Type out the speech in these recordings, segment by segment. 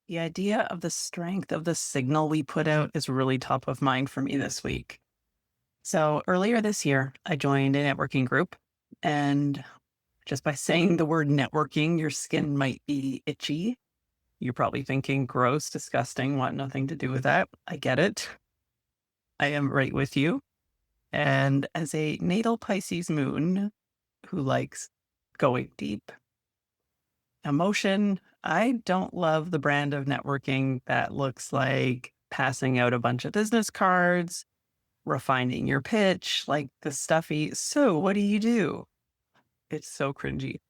The idea of the strength of the signal we put out is really top of mind for me this week. So, earlier this year, I joined a networking group, and just by saying the word networking, your skin might be itchy. You're probably thinking gross, disgusting, want nothing to do with that. I get it. I am right with you. And as a natal Pisces moon who likes going deep, emotion, I don't love the brand of networking that looks like passing out a bunch of business cards, refining your pitch, like the stuffy, so what do you do? It's so cringy.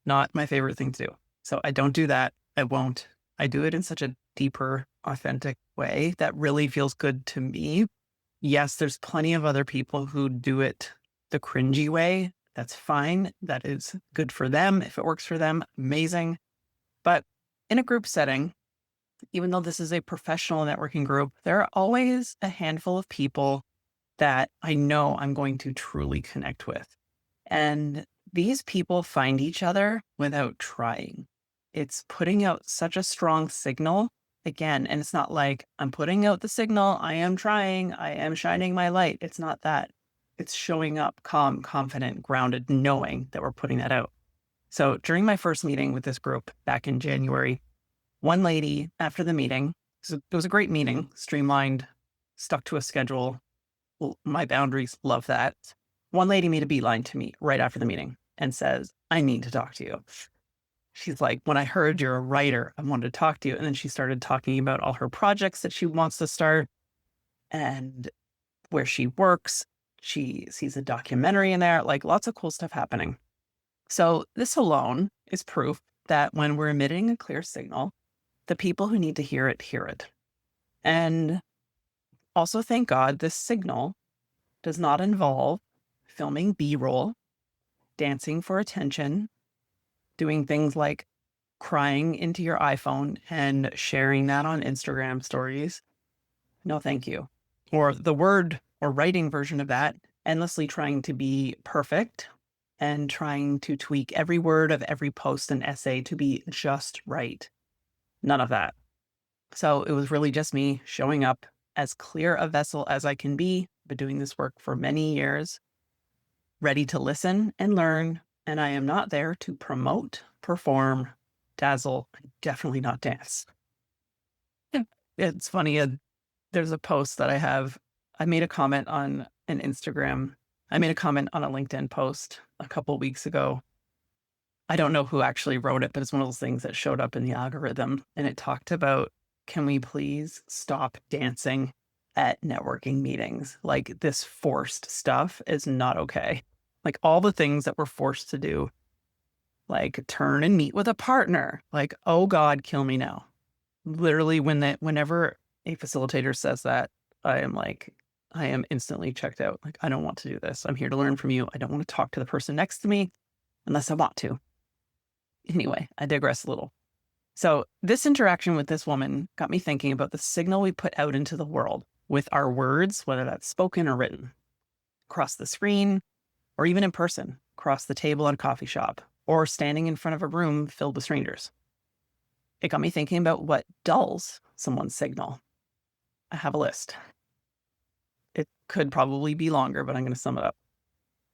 Not my favorite thing to do. So I don't do that. I won't. I do it in such a deeper, authentic way that really feels good to me. Yes, there's plenty of other people who do it the cringy way. That's fine. That is good for them. If it works for them, amazing. But in a group setting, even though this is a professional networking group, there are always a handful of people that I know I'm going to truly connect with. And these people find each other without trying. It's putting out such a strong signal again. And it's not like I'm putting out the signal, I am trying, I am shining my light. It's not that. It's showing up calm, confident, grounded, knowing that we're putting that out. So during my first meeting with this group back in January, one lady after the meeting, so it was a great meeting, streamlined, stuck to a schedule. Well, my boundaries, love that. One lady made a beeline to me right after the meeting and says, I need to talk to you. She's like, when I heard you're a writer, I wanted to talk to you. And then she started talking about all her projects that she wants to start and where she works. She sees a documentary in there, like lots of cool stuff happening. So this alone is proof that when we're emitting a clear signal, the people who need to hear it hear it. And also, thank God, this signal does not involve filming B-roll, dancing for attention, doing things like crying into your iPhone and sharing that on Instagram stories. No, thank you. Or the word or writing version of that, endlessly trying to be perfect and trying to tweak every word of every post and essay to be just right. None of that. So it was really just me showing up as clear a vessel as I can be, been doing this work for many years, ready to listen and learn. And I am not there to promote, perform, dazzle, definitely not dance. Yeah. It's funny. There's a post that I have. I made a comment on an Instagram. I made a comment on a LinkedIn post a couple weeks ago. I don't know who actually wrote it, but it's one of those things that showed up in the algorithm. And it talked about, can we please stop dancing at networking meetings? Like this forced stuff is not okay. Like all the things that we're forced to do, like turn and meet with a partner. Like, oh God, kill me now. Literally, whenever a facilitator says that, I am instantly checked out. Like, I don't want to do this. I'm here to learn from you. I don't want to talk to the person next to me unless I want to. Anyway, I digress a little. So this interaction with this woman got me thinking about the signal we put out into the world with our words, whether that's spoken or written, across the screen, or even in person, across the table at a coffee shop, or standing in front of a room filled with strangers. It got me thinking about what dulls someone's signal. I have a list. It could probably be longer, but I'm going to sum it up.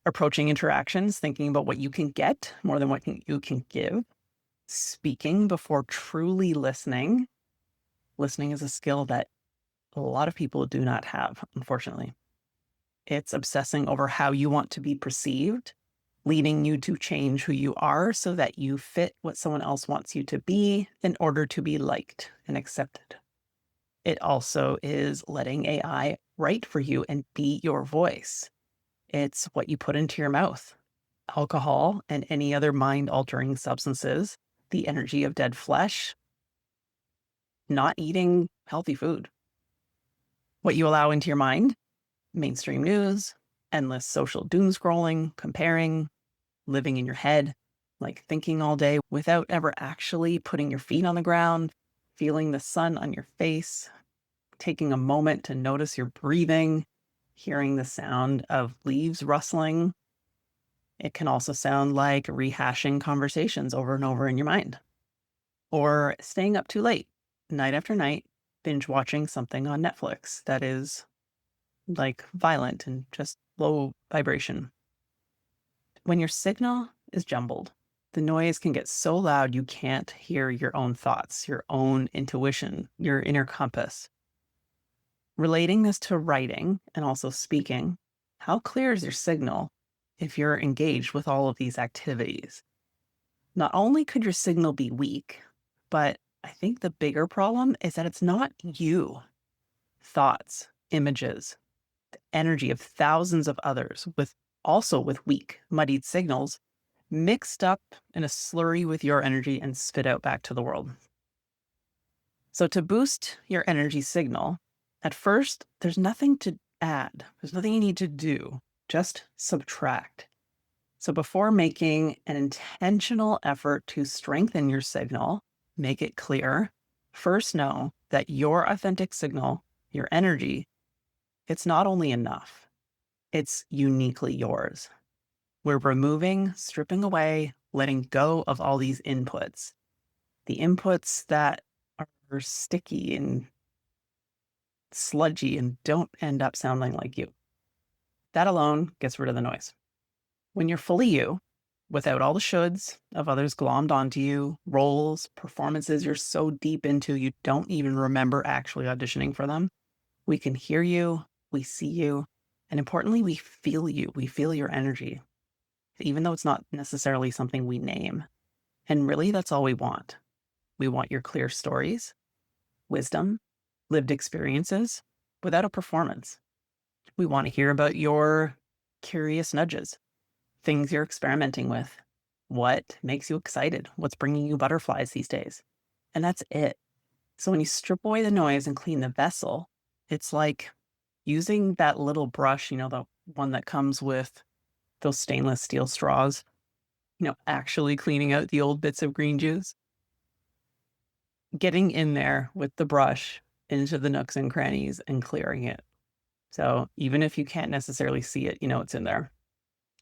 Approaching interactions, thinking about what you can get more than what you can give. Speaking before truly listening. Listening is a skill that a lot of people do not have, unfortunately. It's obsessing over how you want to be perceived, leading you to change who you are so that you fit what someone else wants you to be in order to be liked and accepted. It also is letting AI write for you and be your voice. It's what you put into your mouth. Alcohol and any other mind-altering substances, the energy of dead flesh, not eating healthy food. What you allow into your mind, mainstream news, endless social doom scrolling, comparing, living in your head, like thinking all day without ever actually putting your feet on the ground, feeling the sun on your face, taking a moment to notice your breathing, hearing the sound of leaves rustling. It can also sound like rehashing conversations over and over in your mind, or staying up too late, night after night, binge watching something on Netflix that is like violent and just low vibration. When your signal is jumbled, the noise can get so loud you can't hear your own thoughts, your own intuition, your inner compass. Relating this to writing and also speaking, how clear is your signal if you're engaged with all of these activities? Not only could your signal be weak, but I think the bigger problem is that it's not you. Thoughts, images, the energy of thousands of others with weak, muddied signals mixed up in a slurry with your energy and spit out back to the world. So to boost your energy signal, at first, there's nothing to add. There's nothing you need to do. Just subtract. So before making an intentional effort to strengthen your signal, make it clear, first know that your authentic signal, your energy, it's not only enough, it's uniquely yours. We're removing, stripping away, letting go of all these inputs. The inputs that are sticky and sludgy and don't end up sounding like you. That alone gets rid of the noise. When you're fully you, without all the shoulds of others glommed onto you, roles, performances you're so deep into you don't even remember actually auditioning for them, we can hear you, we see you, and importantly, we feel you. We feel your energy, even though it's not necessarily something we name. And really, that's all we want. We want your clear stories, wisdom, lived experiences without a performance. We want to hear about your curious nudges, things you're experimenting with, what makes you excited, what's bringing you butterflies these days. And that's it. So when you strip away the noise and clean the vessel, it's like using that little brush, the one that comes with those stainless steel straws, actually cleaning out the old bits of green juice. Getting in there with the brush into the nooks and crannies and clearing it. So even if you can't necessarily see it, it's in there.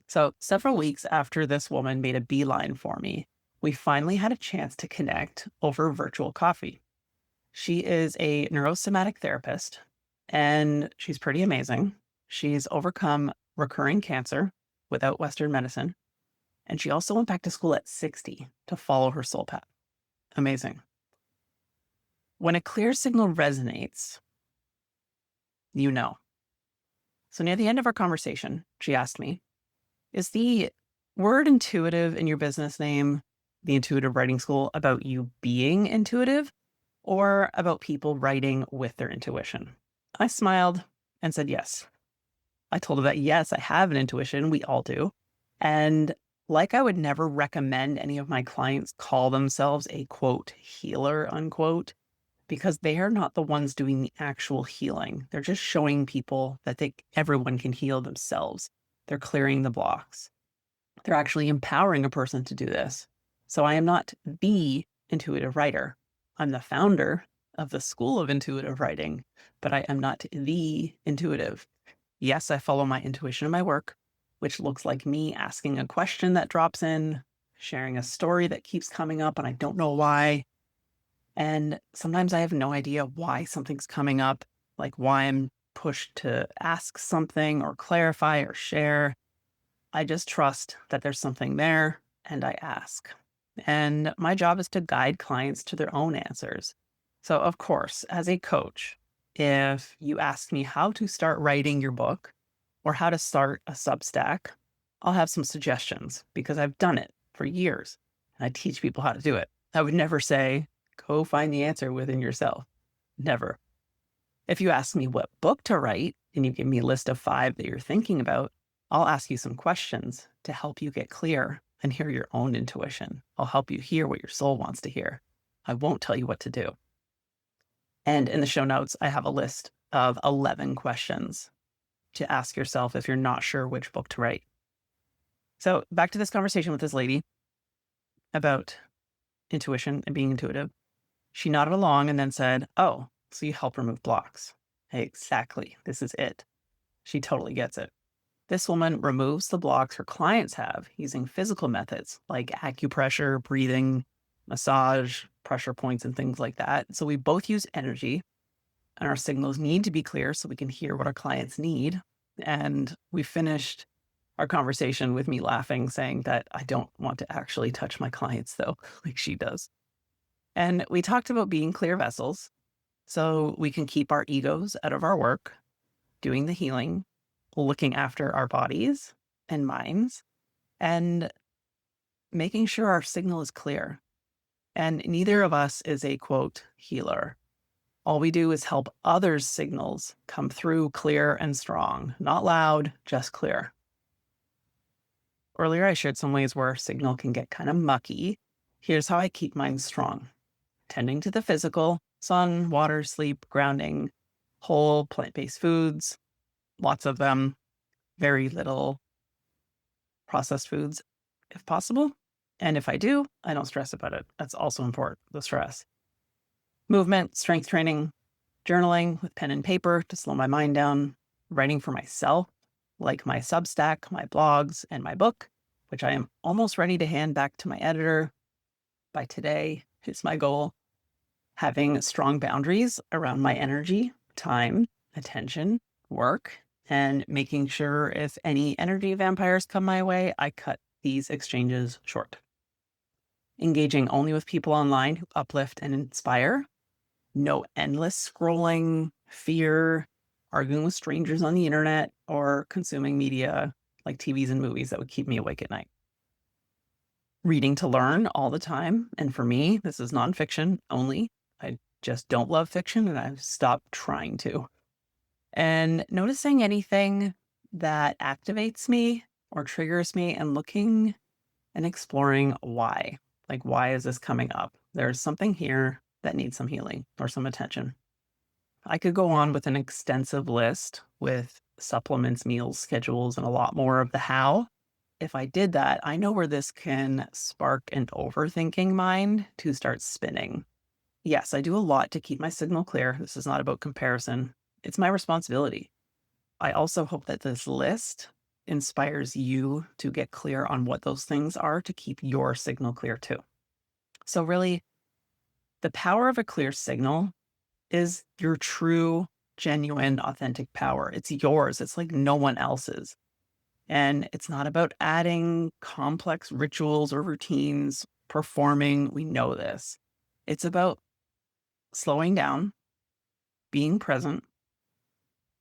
So several weeks after this woman made a beeline for me, we finally had a chance to connect over virtual coffee. She is a neurosomatic therapist, and she's pretty amazing. She's overcome recurring cancer without Western medicine, and she also went back to school at 60 to follow her soul path. Amazing. When a clear signal resonates, you know. So near the end of our conversation, she asked me, is the word intuitive in your business name, the Intuitive Writing School, about you being intuitive or about people writing with their intuition? I smiled and said yes. I told her that, yes, I have an intuition. We all do. And like I would never recommend any of my clients call themselves a quote healer, unquote, because they are not the ones doing the actual healing. They're just showing people that everyone can heal themselves. They're clearing the blocks. They're actually empowering a person to do this. So I am not the intuitive writer. I'm the founder of the School of Intuitive Writing, but I am not the intuitive. Yes, I follow my intuition in my work, which looks like me asking a question that drops in, sharing a story that keeps coming up and I don't know why. And sometimes I have no idea why something's coming up, like why I'm pushed to ask something or clarify or share. I just trust that there's something there and I ask. And my job is to guide clients to their own answers. So, of course, as a coach, if you ask me how to start writing your book or how to start a Substack, I'll have some suggestions because I've done it for years and I teach people how to do it. I would never say, go find the answer within yourself. Never. If you ask me what book to write and you give me a list of 5 that you're thinking about, I'll ask you some questions to help you get clear and hear your own intuition. I'll help you hear what your soul wants to hear. I won't tell you what to do. And in the show notes, I have a list of 11 questions to ask yourself if you're not sure which book to write. So back to this conversation with this lady about intuition and being intuitive. She nodded along and then said, oh, so you help remove blocks. Exactly. This is it. She totally gets it. This woman removes the blocks her clients have using physical methods like acupressure, breathing, massage, pressure points, and things like that. So we both use energy, and our signals need to be clear so we can hear what our clients need. And we finished our conversation with me laughing, saying that I don't want to actually touch my clients, though, like she does. And we talked about being clear vessels so we can keep our egos out of our work, doing the healing, looking after our bodies and minds, and making sure our signal is clear. And neither of us is a quote healer. All we do is help others' signals come through clear and strong, not loud, just clear. Earlier, I shared some ways where signal can get kind of mucky. Here's how I keep mine strong: tending to the physical, sun, water, sleep, grounding, whole plant-based foods, lots of them, very little processed foods if possible. And if I do, I don't stress about it. That's also important, the stress. Movement, strength training, journaling with pen and paper to slow my mind down, writing for myself, like my Substack, my blogs, and my book, which I am almost ready to hand back to my editor by today, is my goal. Having strong boundaries around my energy, time, attention, work, and making sure if any energy vampires come my way, I cut these exchanges short. Engaging only with people online who uplift and inspire. No endless scrolling, fear, arguing with strangers on the internet, or consuming media like TVs and movies that would keep me awake at night. Reading to learn all the time. And for me, this is nonfiction only. I just don't love fiction, and I've stopped trying to. And noticing anything that activates me or triggers me and looking and exploring why. Like, why is this coming up? There's something here that needs some healing or some attention. I could go on with an extensive list with supplements, meals, schedules, and a lot more of the how. If I did that, I know where this can spark an overthinking mind to start spinning. Yes, I do a lot to keep my signal clear. This is not about comparison. It's my responsibility. I also hope that this list inspires you to get clear on what those things are to keep your signal clear too. So really, the power of a clear signal is your true, genuine, authentic power. It's yours. It's like no one else's. And it's not about adding complex rituals or routines, performing. We know this. It's about slowing down, being present,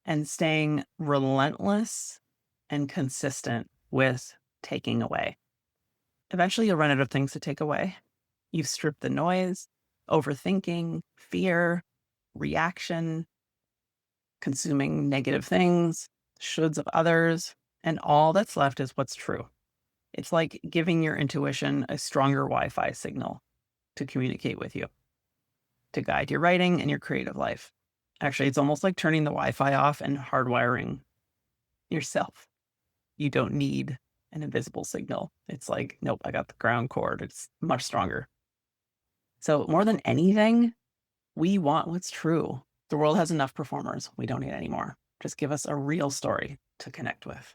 and staying relentless and consistent with taking away. Eventually, you'll run out of things to take away. You've stripped the noise, overthinking, fear, reaction, consuming negative things, shoulds of others, and all that's left is what's true. It's like giving your intuition a stronger Wi-Fi signal to communicate with you, to guide your writing and your creative life. Actually, it's almost like turning the Wi-Fi off and hardwiring yourself. You don't need an invisible signal. It's like, nope, I got the ground cord. It's much stronger. So more than anything, we want what's true. The world has enough performers. We don't need any more. Just give us a real story to connect with.